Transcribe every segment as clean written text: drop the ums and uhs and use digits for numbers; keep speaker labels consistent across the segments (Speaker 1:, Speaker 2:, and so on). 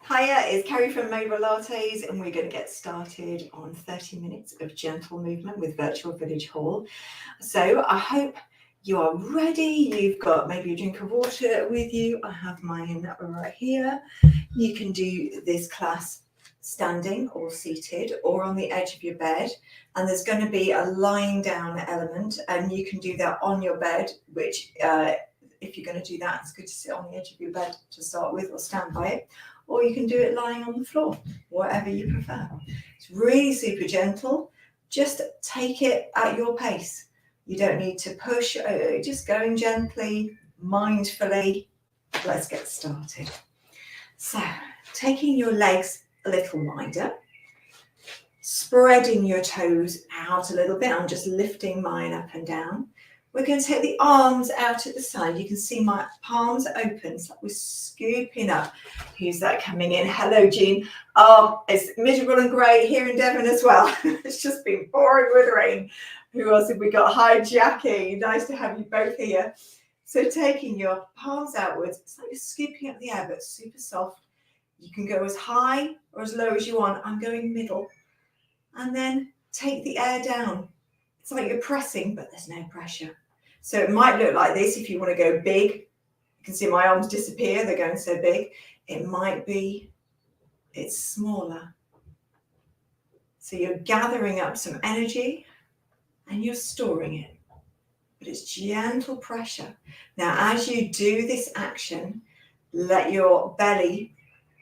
Speaker 1: Hiya, it's Kerry from Mobilates, and we're going to get started on 30 minutes of gentle movement with Virtual Village Hall. So I hope you are ready. You've got maybe a drink of water with you. I have mine right here. You can do this class standing or seated or on the edge of your bed, and there's going to be a lying down element, and you can do that on your bed, which if you're going to do that, it's good to sit on the edge of your bed to start with or stand by it. Or you can do it lying on the floor, whatever you prefer. It's really super gentle. Just take it at your pace. You don't need to push, just going gently, mindfully. Let's get started. So, taking your legs a little wider, spreading your toes out a little bit. I'm just lifting mine up and down. We're going to take the arms out at the side. You can see my palms open. It's like we're scooping up. Who's that coming in? Hello, Jean. Oh, it's miserable and grey here in Devon as well. It's just been pouring with rain. Who else have we got? Hi, Jackie. Nice to have you both here. So taking your palms outwards, it's like you're scooping up the air, but super soft. You can go as high or as low as you want. I'm going middle. And then take the air down. It's like you're pressing, but there's no pressure. So it might look like this if you want to go big. You can see my arms disappear, they're going so big. It might be, it's smaller. So you're gathering up some energy and you're storing it. But it's gentle pressure. Now, as you do this action, let your belly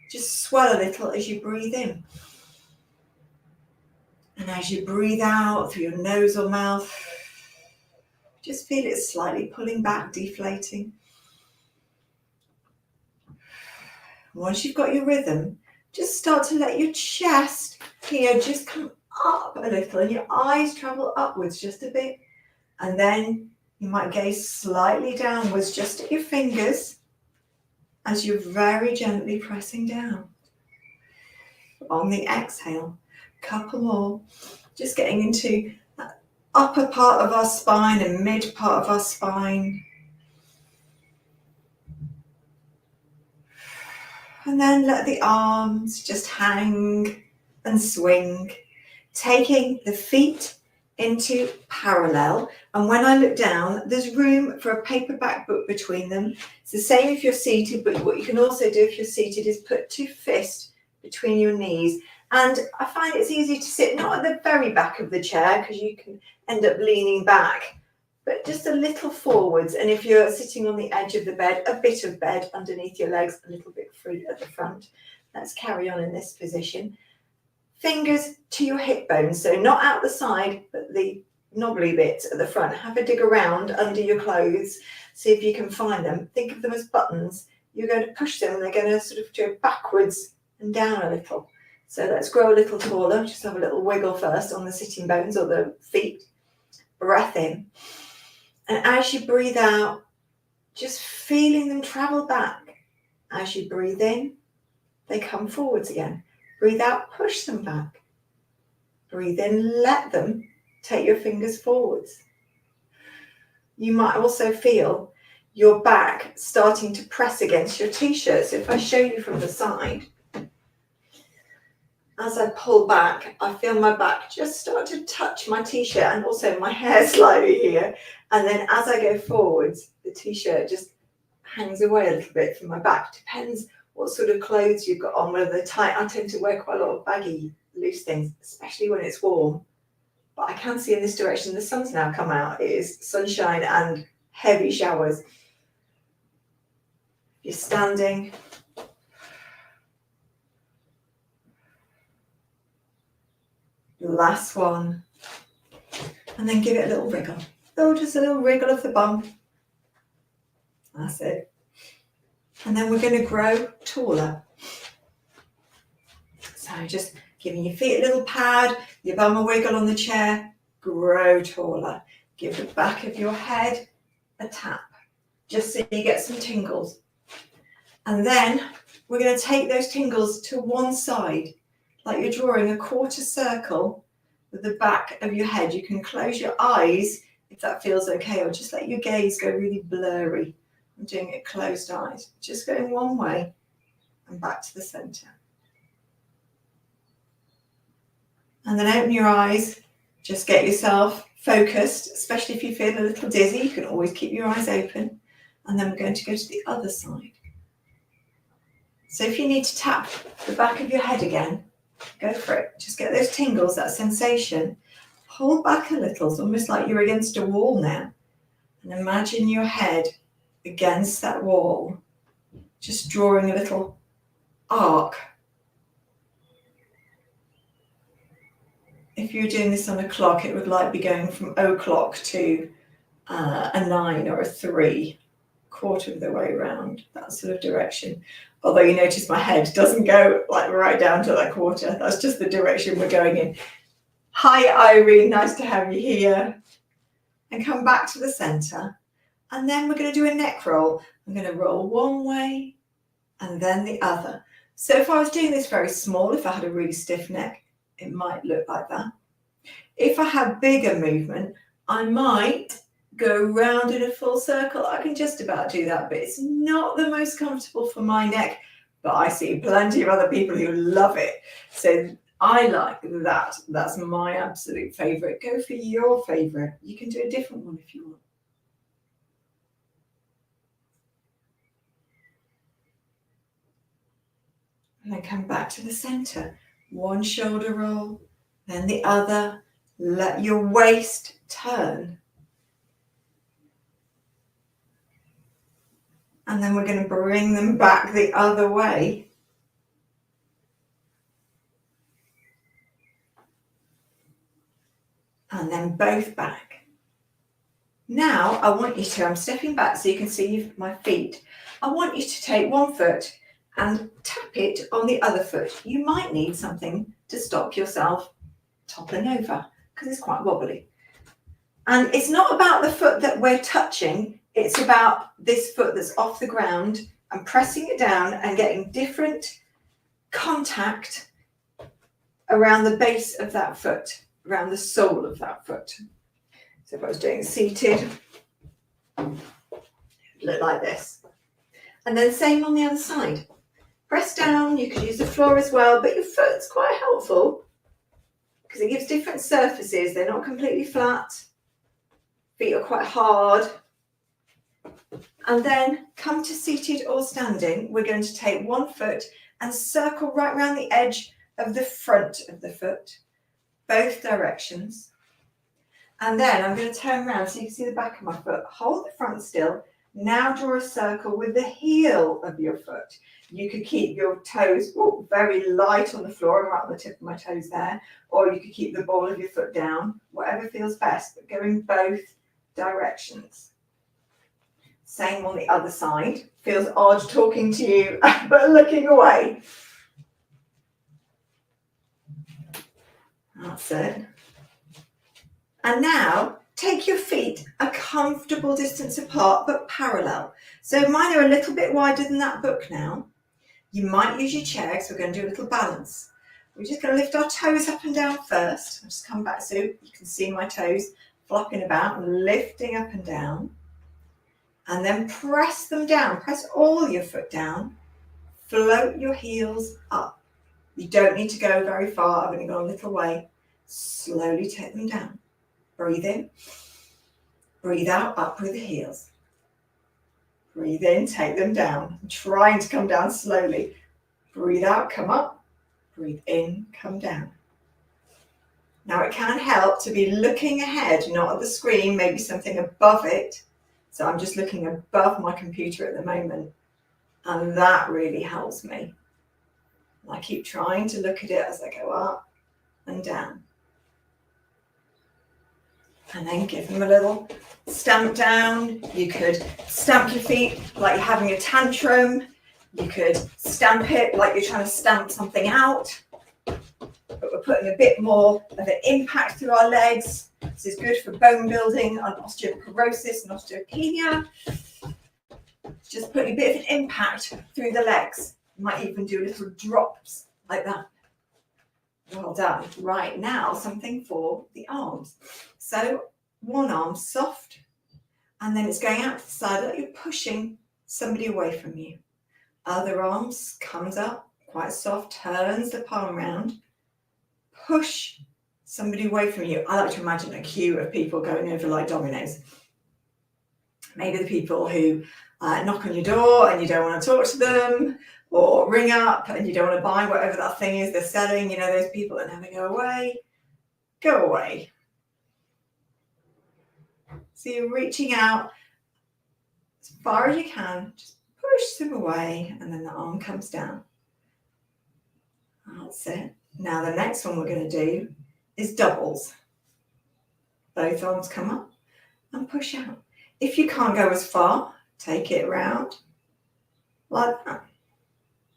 Speaker 1: just swell a little as you breathe in. And as you breathe out through your nose or mouth, just feel it slightly pulling back, deflating. Once you've got your rhythm, just start to let your chest here just come up a little and your eyes travel upwards just a bit. And then you might gaze slightly downwards just at your fingers as you're very gently pressing down. On the exhale, couple more, just getting into that upper part of our spine and mid part of our spine. And then let the arms just hang and swing, taking the feet into parallel. And when I look down, there's room for a paperback book between them. It's the same if you're seated, but what you can also do if you're seated is put two fists between your knees. And I find it's easy to sit not at the very back of the chair because you can end up leaning back, but just a little forwards. And if you're sitting on the edge of the bed, a bit of bed underneath your legs, a little bit free at the front. Let's carry on in this position. Fingers to your hip bones, so not out the side, but the knobbly bits at the front. Have a dig around under your clothes, see if you can find them. Think of them as buttons. You're going to push them and they're going to sort of go backwards and down a little. So let's grow a little taller. Just have a little wiggle first on the sitting bones or the feet. Breath in. And as you breathe out, just feeling them travel back. As you breathe in, they come forwards again. Breathe out, push them back. Breathe in, let them take your fingers forwards. You might also feel your back starting to press against your t-shirt. So if I show you from the side, as I pull back, I feel my back just start to touch my t-shirt and also my hair slightly here. And then as I go forwards, the t-shirt just hangs away a little bit from my back. Depends what sort of clothes you've got on, whether they're tight. I tend to wear quite a lot of baggy, loose things, especially when it's warm. But I can see in this direction, the sun's now come out. It is sunshine and heavy showers. You're standing. Last one. And then give it a little wriggle. Oh, just a little wriggle of the bum. That's it. And then we're going to grow taller. So just giving your feet a little pad, your bum a wiggle on the chair, grow taller. Give the back of your head a tap, just so you get some tingles. And then we're going to take those tingles to one side, like you're drawing a quarter circle with the back of your head. You can close your eyes if that feels okay, or just let your gaze go really blurry. I'm doing it closed eyes, just going one way. and back to the center. And then open your eyes. Just get yourself focused, especially if you feel a little dizzy. You can always keep your eyes open. And then we're going to go to the other side. So if you need to tap the back of your head again, go for it. Just get those tingles, that sensation. Hold back a little. It's almost like you're against a wall now. And imagine your head against that wall, just drawing a little arc. If you were doing this on a clock, it would like be going from o'clock to a 9 or a 3, quarter of the way around, that sort of direction. Although you notice my head doesn't go like right down to that quarter. That's just the direction we're going in. Hi, Irene, nice to have you here. And come back to the center. And then we're going to do a neck roll. I'm going to roll one way and then the other. So if I was doing this very small, if I had a really stiff neck, it might look like that. If I have bigger movement, I might go round in a full circle. I can just about do that, but it's not the most comfortable for my neck. But I see plenty of other people who love it. So I like that. That's my absolute favorite. Go for your favorite. You can do a different one if you want. And then come back to the center. One shoulder roll, then the other. Let your waist turn. And then we're going to bring them back the other way. And then both back. Now I want you to, I'm stepping back so you can see my feet. I want you to take one foot and tap it on the other foot. You might need something to stop yourself toppling over because it's quite wobbly. And it's not about the foot that we're touching, it's about this foot that's off the ground and pressing it down and getting different contact around the base of that foot, around the sole of that foot. So if I was doing seated, it would look like this. And then same on the other side. Press down, you could use the floor as well, but your foot's quite helpful because it gives different surfaces. They're not completely flat. Feet are quite hard. And then come to seated or standing. We're going to take one foot and circle right around the edge of the front of the foot, both directions. And then I'm going to turn around so you can see the back of my foot. Hold the front still. Now draw a circle with the heel of your foot. You could keep your toes very light on the floor and right on the tip of my toes there, or you could keep the ball of your foot down, whatever feels best, but go in both directions. Same on the other side. Feels odd talking to you, but looking away. That's it. And now take your feet a comfortable distance apart, but parallel. So mine are a little bit wider than that book now. You might use your chair because we're going to do a little balance. We're just going to lift our toes up and down first. I'll just come back so you can see my toes flopping about and lifting up and down. And then press them down. Press all your foot down. Float your heels up. You don't need to go very far. I've only gone a little way. Slowly take them down. Breathe in. Breathe out, up with the heels. Breathe in, take them down. I'm trying to come down slowly. Breathe out, come up. Breathe in, come down. Now it can help to be looking ahead, not at the screen, maybe something above it. So I'm just looking above my computer at the moment. And that really helps me. And I keep trying to look at it as I go up and down. And then give them a little stamp down. You could stamp your feet like you're having a tantrum. You could stamp it like you're trying to stamp something out. But we're putting a bit more of an impact through our legs. This is good for bone building and osteoporosis and osteopenia. Just putting a bit of an impact through the legs. You might even do little drops like that. Well done. Right, now something for the arms. So one arm soft, and then it's going out to the side like you're pushing somebody away from you. Other arms comes up, quite soft, turns the palm round. Push somebody away from you. I like to imagine a queue of people going over like dominoes. Maybe the people who knock on your door and you don't want to talk to them, or ring up and you don't want to buy whatever that thing is they're selling. You know, those people that never go away. Go away. So you're reaching out as far as you can, just push them away, and then the arm comes down. That's it. Now the next one we're going to do is doubles. Both arms come up and push out. If you can't go as far, take it around like that.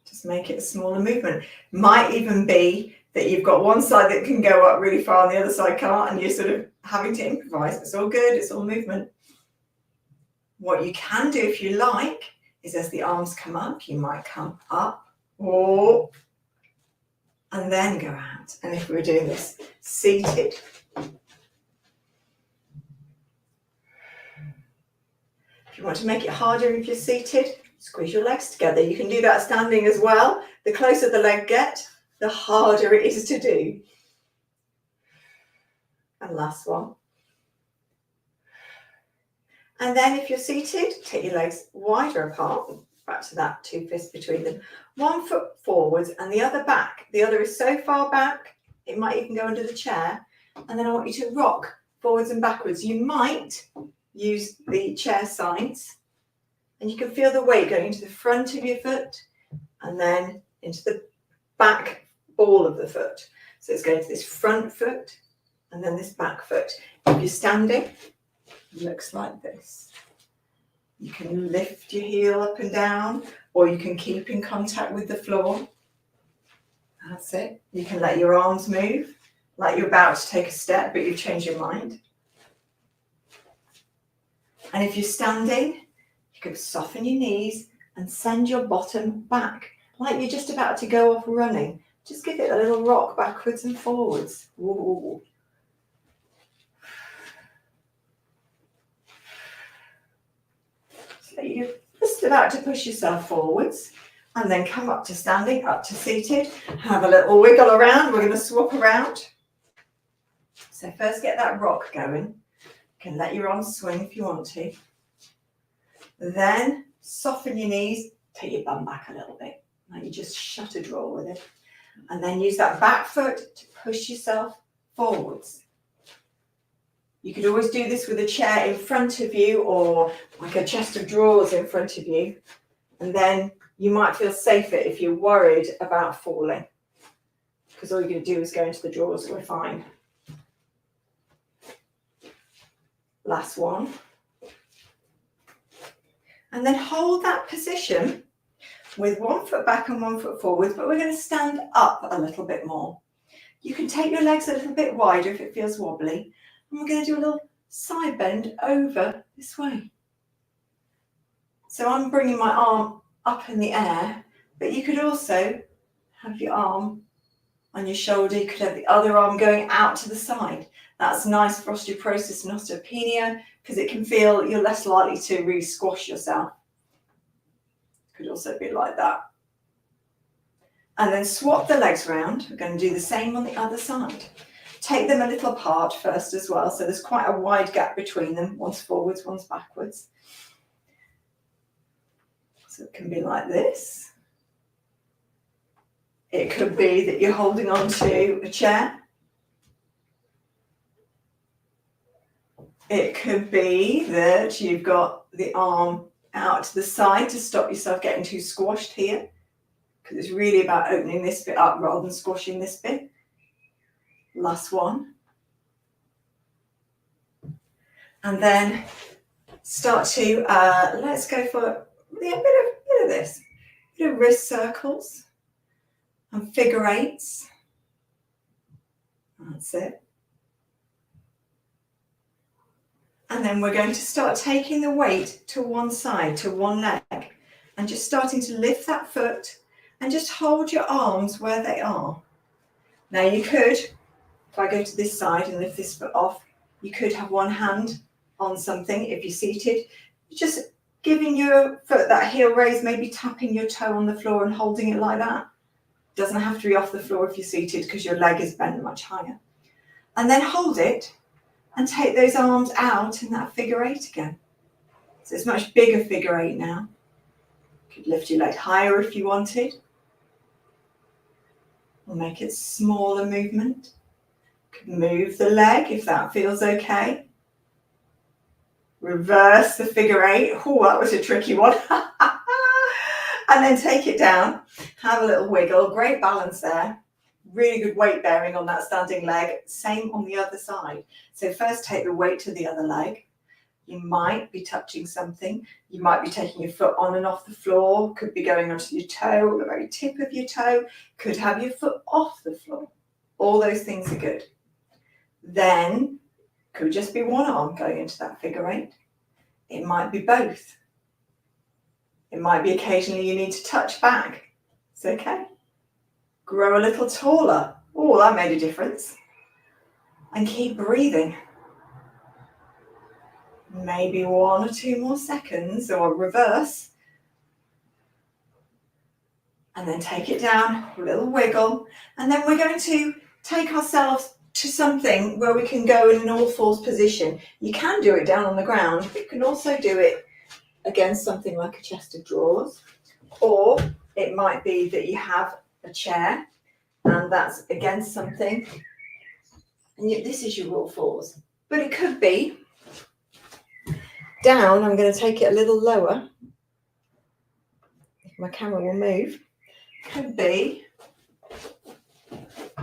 Speaker 1: Just make it a smaller movement. Might even be that you've got one side that can go up really far and the other side can't, and you're sort of having to improvise. It's all good, it's all movement. What you can do if you like is as the arms come up, you might come up or and then go out. And if we're doing this seated, if you want to make it harder if you're seated, squeeze your legs together. You can do that standing as well. The closer the leg get, the harder it is to do. And last one. And then if you're seated, take your legs wider apart, back to that 2 fists between them. 1 foot forwards and the other back. The other is so far back, it might even go under the chair. And then I want you to rock forwards and backwards. You might use the chair sides, and you can feel the weight going into the front of your foot and then into the back ball of the foot. So it's going to this front foot and then this back foot. If you're standing, it looks like this. You can lift your heel up and down, or you can keep in contact with the floor. That's it. You can let your arms move, like you're about to take a step, but you've changed your mind. And if you're standing, you can soften your knees and send your bottom back, like you're just about to go off running. Just give it a little rock backwards and forwards. Ooh. So you're just about to push yourself forwards, and then come up to standing, up to seated. Have a little wiggle around. We're going to swap around. So first get that rock going. You can let your arms swing if you want to. Then soften your knees, take your bum back a little bit. Like you just shut a drawer with it. And then use that back foot to push yourself forwards. You could always do this with a chair in front of you, or like a chest of drawers in front of you. And then you might feel safer if you're worried about falling, because all you're going to do is go into the drawers and we're fine. Last one. And then hold that position with 1 foot back and 1 foot forwards, but we're going to stand up a little bit more. You can take your legs a little bit wider if it feels wobbly. And we're going to do a little side bend over this way. So I'm bringing my arm up in the air, but you could also have your arm on your shoulder. You could have the other arm going out to the side. That's nice for osteoporosis and osteopenia, because it can feel you're less likely to really squash yourself. Could also be like that. And then swap the legs around. We're going to do the same on the other side. Take them a little apart first as well, so there's quite a wide gap between them. One's forwards, one's backwards. So it can be like this. It could be that you're holding on to a chair. It could be that you've got the arm out to the side to stop yourself getting too squashed here, because it's really about opening this bit up rather than squashing this bit. Last one. And then start to, let's go for a bit of this. A bit of wrist circles and figure eights. That's it. And then we're going to start taking the weight to one side, to one leg, and just starting to lift that foot and just hold your arms where they are. Now you could, if I go to this side and lift this foot off, you could have one hand on something if you're seated. Just giving your foot that heel raise, maybe tapping your toe on the floor and holding it like that. Doesn't have to be off the floor if you're seated because your leg is bent much higher. And then hold it and take those arms out in that figure eight again. So it's a much bigger figure eight now. You could lift your leg higher if you wanted. Or make it smaller movement. You could move the leg if that feels okay. Reverse the figure eight. Oh, that was a tricky one. And then take it down. Have a little wiggle. Great balance there. Really good weight bearing on that standing leg. Same on the other side. So first take the weight to the other leg. You might be touching something. You might be taking your foot on and off the floor. Could be going onto your toe, the very tip of your toe. Could have your foot off the floor. All those things are good. Then could just be one arm going into that figure eight. It might be both. It might be occasionally you need to touch back. It's okay. Grow a little taller. Oh, that made a difference. And keep breathing. Maybe 1 or 2 more seconds, or reverse. And then take it down, a little wiggle. And then we're going to take ourselves to something where we can go in an all fours position. You can do it down on the ground, but you can also do it against something like a chest of drawers. Or it might be that you have a chair and that's against something. And this is your all fours. But it could be down. I'm going to take it a little lower. If my camera will move. Could be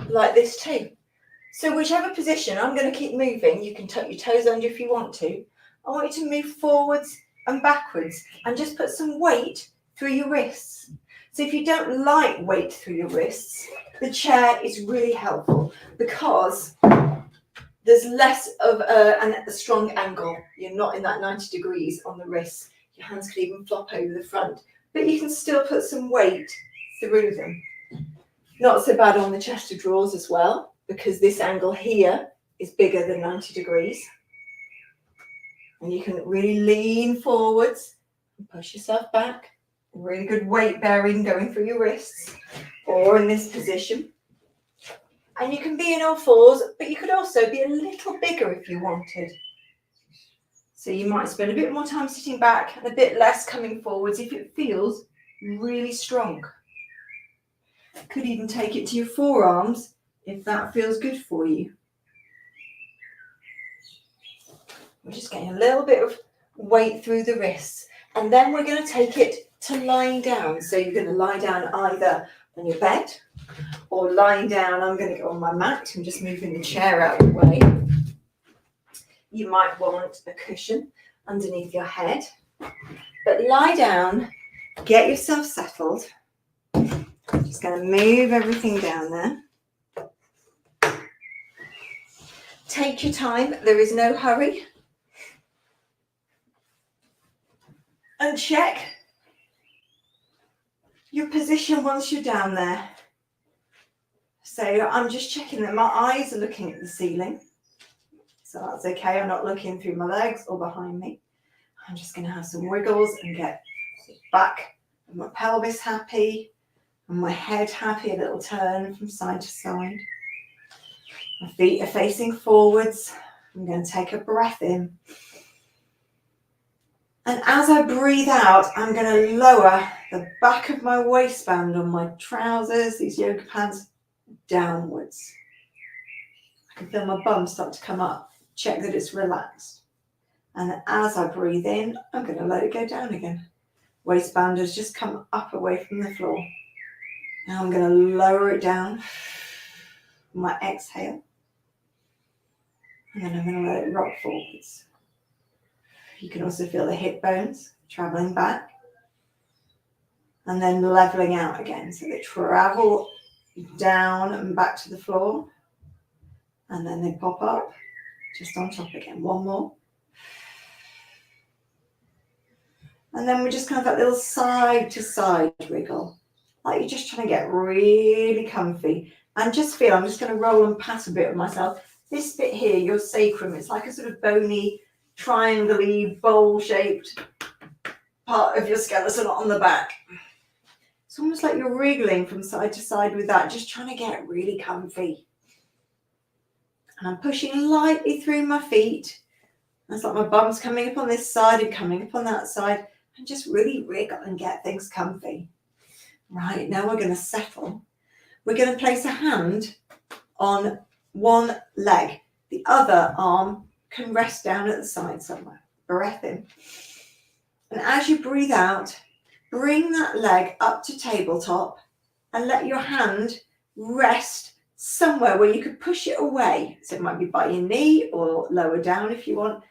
Speaker 1: like this too. So whichever position, I'm going to keep moving. You can tuck your toes under if you want to. I want you to move forwards and backwards and just put some weight through your wrists. So if you don't like weight through your wrists, the chair is really helpful because there's less of a strong angle. You're not in that 90 degrees on the wrists. Your hands could even flop over the front, but you can still put some weight through them. Not so bad on the chest of drawers as well, because this angle here is bigger than 90 degrees. And you can really lean forwards and push yourself back. Really good weight bearing going through your wrists, or in this position. And you can be in all fours, but you could also be a little bigger if you wanted. So you might spend a bit more time sitting back and a bit less coming forwards if it feels really strong. Could even take it to your forearms if that feels good for you. We're just getting a little bit of weight through the wrists. And then we're going to take it to lying down. So you're going to lie down either on your bed or lying down. I'm going to go on my mat. I'm just moving the chair out of the way. You might want a cushion underneath your head. But lie down, get yourself settled. Just going to move everything down there. Take your time. There is no hurry. And check your position once you're down there. So I'm just checking that my eyes are looking at the ceiling. So that's okay. I'm not looking through my legs or behind me. I'm just going to have some wiggles and get the back of my pelvis happy and my head happy, a little turn from side to side. My feet are facing forwards. I'm going to take a breath in. And as I breathe out, I'm going to lower the back of my waistband on my trousers, these yoga pants, downwards. I can feel my bum start to come up. Check that it's relaxed. And as I breathe in, I'm going to let it go down again. Waistband has just come up away from the floor. Now I'm going to lower it down. My exhale. And then I'm going to let it rock forwards. You can also feel the hip bones traveling back. And then leveling out again. So they travel down and back to the floor. And then they pop up just on top again. One more. And then we just kind of that little side to side wiggle. Like you're just trying to get really comfy. And just feel, I'm just going to roll and pat a bit of myself. This bit here, your sacrum, it's like a sort of bony, triangle-y, bowl-shaped part of your skeleton on the back. It's almost like you're wriggling from side to side with that, just trying to get really comfy. And I'm pushing lightly through my feet. It's like my bum's coming up on this side and coming up on that side, and just really wriggle and get things comfy. Right, now we're going to settle. We're going to place a hand on one leg. The other arm can rest down at the side somewhere. Breath in. And as you breathe out, bring that leg up to tabletop and let your hand rest somewhere where you could push it away. So it might be by your knee or lower down if you want,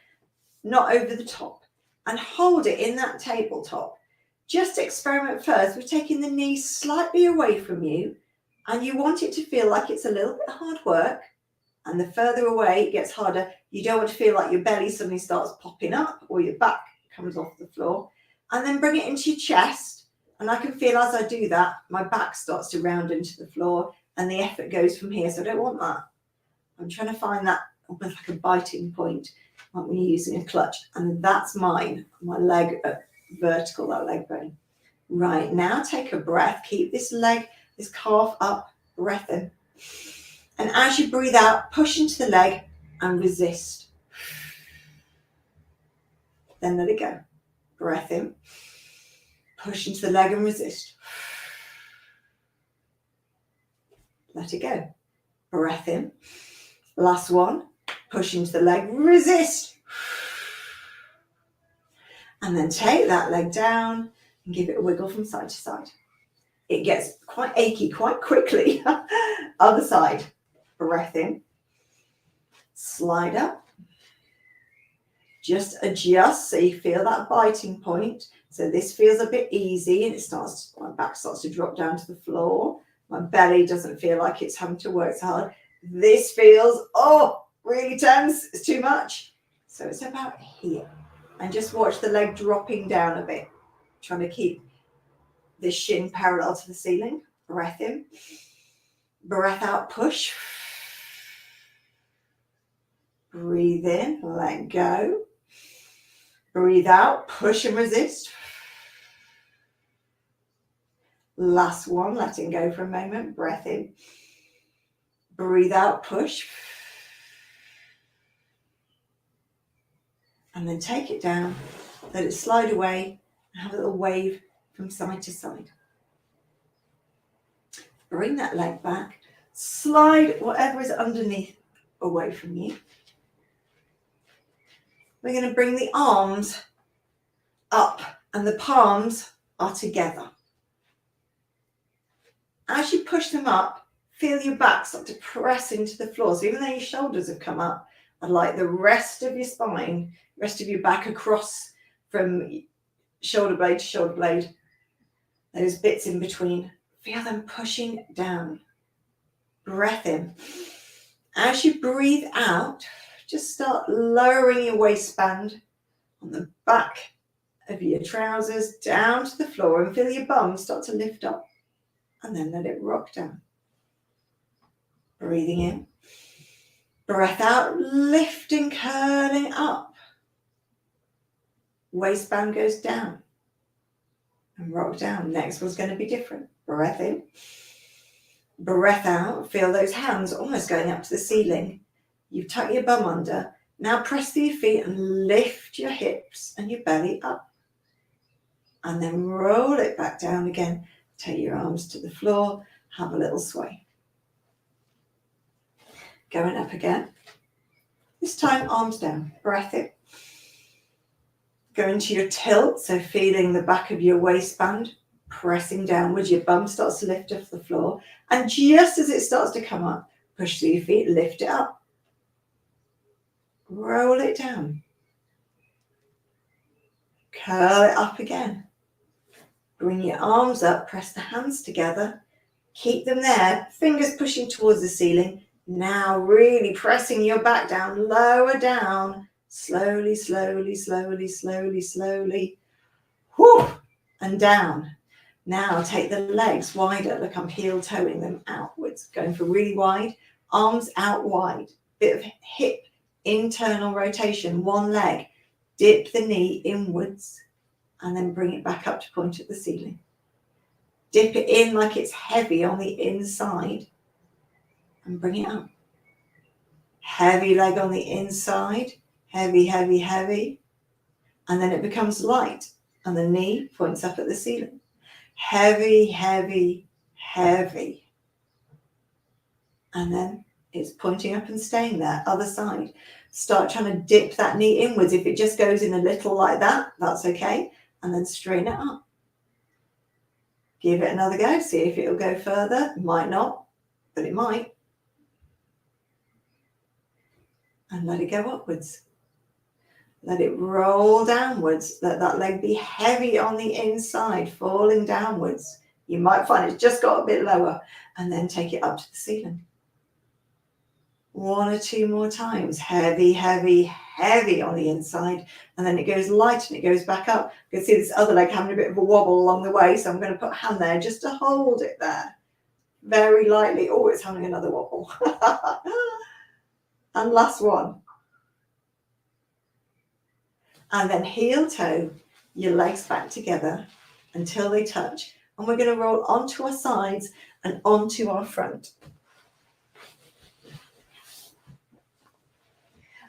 Speaker 1: not over the top. And hold it in that tabletop. Just experiment first with taking the knees slightly away from you, and you want it to feel like it's a little bit hard work. And the further away it gets harder, you don't want to feel like your belly suddenly starts popping up or your back comes off the floor. And then bring it into your chest. And I can feel as I do that, my back starts to round into the floor and the effort goes from here. So I don't want that. I'm trying to find that almost like a biting point, like when you're using a clutch. And that's mine, my leg vertical, that leg bone. Right, now take a breath. Keep this leg, this calf up, breath in. And as you breathe out, push into the leg and resist. Then let it go. Breath in. Push into the leg and resist. Let it go. Breath in. Last one. Push into the leg, resist. And then take that leg down and give it a wiggle from side to side. It gets quite achy quite quickly. Other side. Breath in. Slide up. Just adjust so you feel that biting point. So this feels a bit easy and my back starts to drop down to the floor. My belly doesn't feel like it's having to work so hard. This feels, really tense. It's too much. So it's about here. And just watch the leg dropping down a bit. Trying to keep this shin parallel to the ceiling. Breath in. Breath out, push. Breathe in, let go. Breathe out, push and resist. Last one, letting go for a moment. Breath in. Breathe out, push. And then take it down. Let it slide away and have a little wave from side to side. Bring that leg back. Slide whatever is underneath away from you. We're going to bring the arms up and the palms are together. As you push them up, feel your back start to press into the floor. So even though your shoulders have come up, I'd like the rest of your spine, rest of your back across from shoulder blade to shoulder blade, those bits in between, feel them pushing down. Breath in. As you breathe out, just start lowering your waistband on the back of your trousers down to the floor and feel your bum start to lift up and then let it rock down. Breathing in. Breath out, lifting, curling up. Waistband goes down and rock down. Next one's going to be different. Breath in. Breath out. Feel those hands almost going up to the ceiling. You tuck your bum under. Now press through your feet and lift your hips and your belly up. And then roll it back down again. Take your arms to the floor. Have a little sway. Going up again. This time arms down. Breath in. Go into your tilt. So feeling the back of your waistband pressing downwards. Your bum starts to lift off the floor. And just as it starts to come up, push through your feet, lift it up. Roll it down. Curl it up again. Bring your arms up, press the hands together. Keep them there, fingers pushing towards the ceiling. Now really pressing your back down, lower down. Slowly, slowly, slowly, slowly, slowly. Whew, and down. Now take the legs wider. Look, I'm heel-toeing them outwards. Going for really wide. Arms out wide. Bit of hip internal rotation. One leg. Dip the knee inwards and then bring it back up to point at the ceiling. Dip it in like it's heavy on the inside and bring it up. Heavy leg on the inside, heavy, heavy, heavy. And then it becomes light and the knee points up at the ceiling. Heavy, heavy, heavy. And then it's pointing up and staying there. Other side. Start trying to dip that knee inwards. If it just goes in a little like that, that's okay. And then straighten it up. Give it another go. See if it'll go further. It might not, but it might. And let it go upwards. Let it roll downwards. Let that leg be heavy on the inside, falling downwards. You might find it's just got a bit lower. And then take it up to the ceiling. 1 or 2 more times. Heavy, heavy, heavy on the inside. And then it goes light and it goes back up. You can see this other leg having a bit of a wobble along the way. So I'm going to put a hand there just to hold it there. Very lightly. Oh, it's having another wobble. And last one. And then heel toe your legs back together until they touch. And we're going to roll onto our sides and onto our front.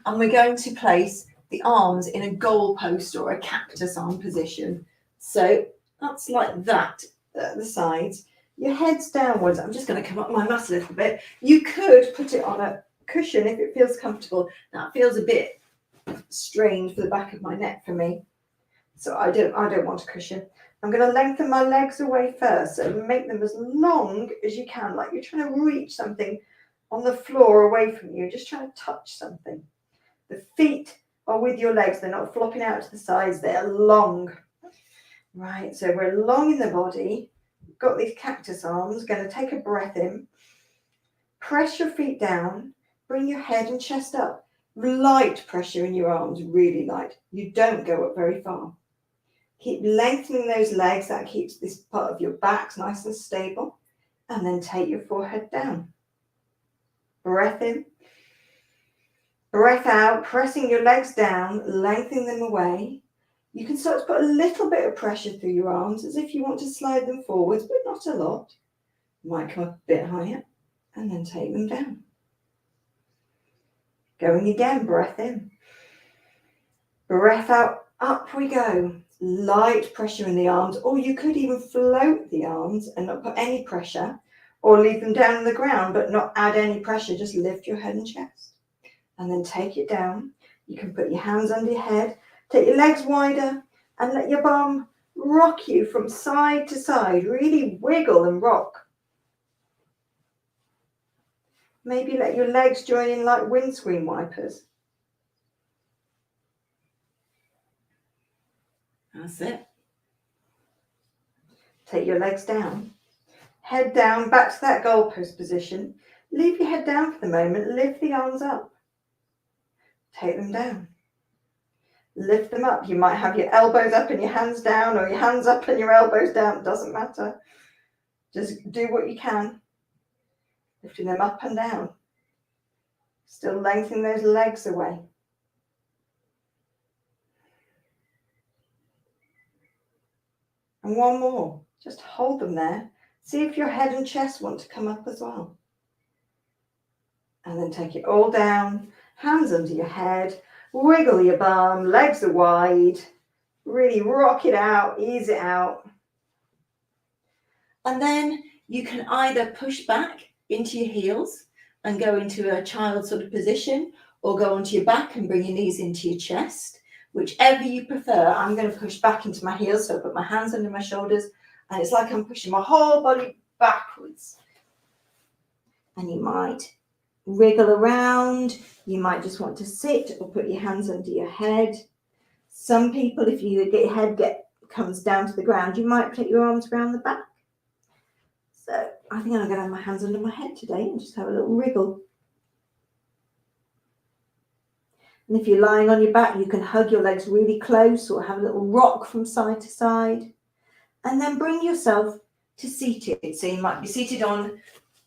Speaker 1: And we're going to place the arms in a goalpost or a cactus arm position. So that's like that at the sides. Your head's downwards. I'm just going to come up my mat a little bit. You could put it on a cushion if it feels comfortable. That feels a bit strained for the back of my neck for me. So I don't want a cushion. I'm going to lengthen my legs away first. So make them as long as you can, like you're trying to reach something on the floor away from you. Just trying to touch something. The feet are with your legs. They're not flopping out to the sides. They're long. Right, so we're long in the body. We've got these cactus arms. Going to take a breath in. Press your feet down. Bring your head and chest up. Light pressure in your arms, really light. You don't go up very far. Keep lengthening those legs. That keeps this part of your back nice and stable. And then take your forehead down. Breath in. Breath out, pressing your legs down, lengthening them away. You can start to put a little bit of pressure through your arms as if you want to slide them forwards, but not a lot. You might come up a bit higher and then take them down. Going again, breath in. Breath out, up we go. Light pressure in the arms, or you could even float the arms and not put any pressure, or leave them down on the ground but not add any pressure, just lift your head and chest. And then take it down. You can put your hands under your head, take your legs wider, and let your bum rock you from side to side. Really wiggle and rock. Maybe let your legs join in like windscreen wipers. That's it. Take your legs down. Head down, back to that goalpost position. Leave your head down for the moment. Lift the arms up. Take them down. Lift them up. You might have your elbows up and your hands down, or your hands up and your elbows down. It doesn't matter. Just do what you can. Lifting them up and down. Still lengthening those legs away. And one more. Just hold them there. See if your head and chest want to come up as well. And then take it all down. Hands under your head. Wiggle your bum. Legs are wide. Really rock it out. Ease it out. And then you can either push back into your heels and go into a child sort of position, or go onto your back and bring your knees into your chest. Whichever you prefer. I'm going to push back into my heels, so I put my hands under my shoulders, and it's like I'm pushing my whole body backwards. And you might wriggle around. You might just want to sit or put your hands under your head. Some people, if you get your head comes down to the ground, you might put your arms around the back. So I think I'm going to have my hands under my head today and just have a little wriggle. And if you're lying on your back, you can hug your legs really close or have a little rock from side to side. And then bring yourself to seated. So you might be seated on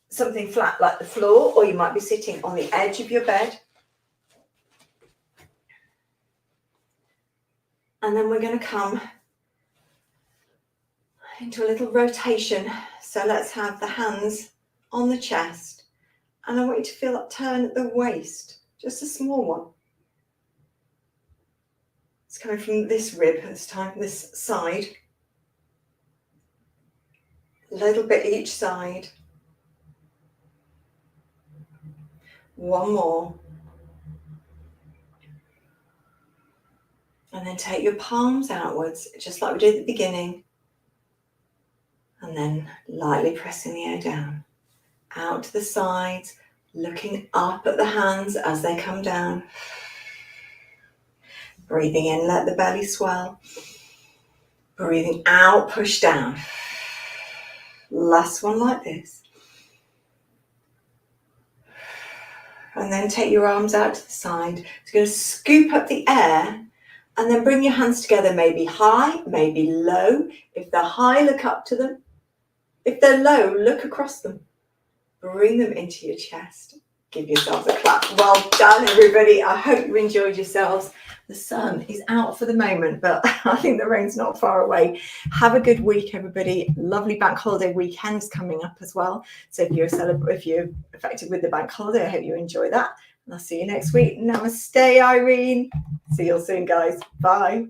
Speaker 1: something flat like the floor, or you might be sitting on the edge of your bed. And then we're going to come into a little rotation. So let's have the hands on the chest, and I want you to feel that turn at the waist, just a small one. It's coming from this rib this time, this side. A little bit each side. One more. And then take your palms outwards, just like we did at the beginning. And then lightly pressing the air down. Out to the sides, looking up at the hands as they come down. Breathing in, let the belly swell. Breathing out, push down. Last one like this. And then take your arms out to the side. It's going to scoop up the air and then bring your hands together, maybe high, maybe low. If they're high, look up to them. If they're low, look across them. Bring them into your chest. Give yourselves a clap. Well done, everybody. I hope you enjoyed yourselves. The sun is out for the moment, but I think the rain's not far away. Have a good week, everybody. Lovely bank holiday weekends coming up as well. So if you're affected with the bank holiday, I hope you enjoy that. And I'll see you next week. Namaste, Irene. See you all soon, guys. Bye.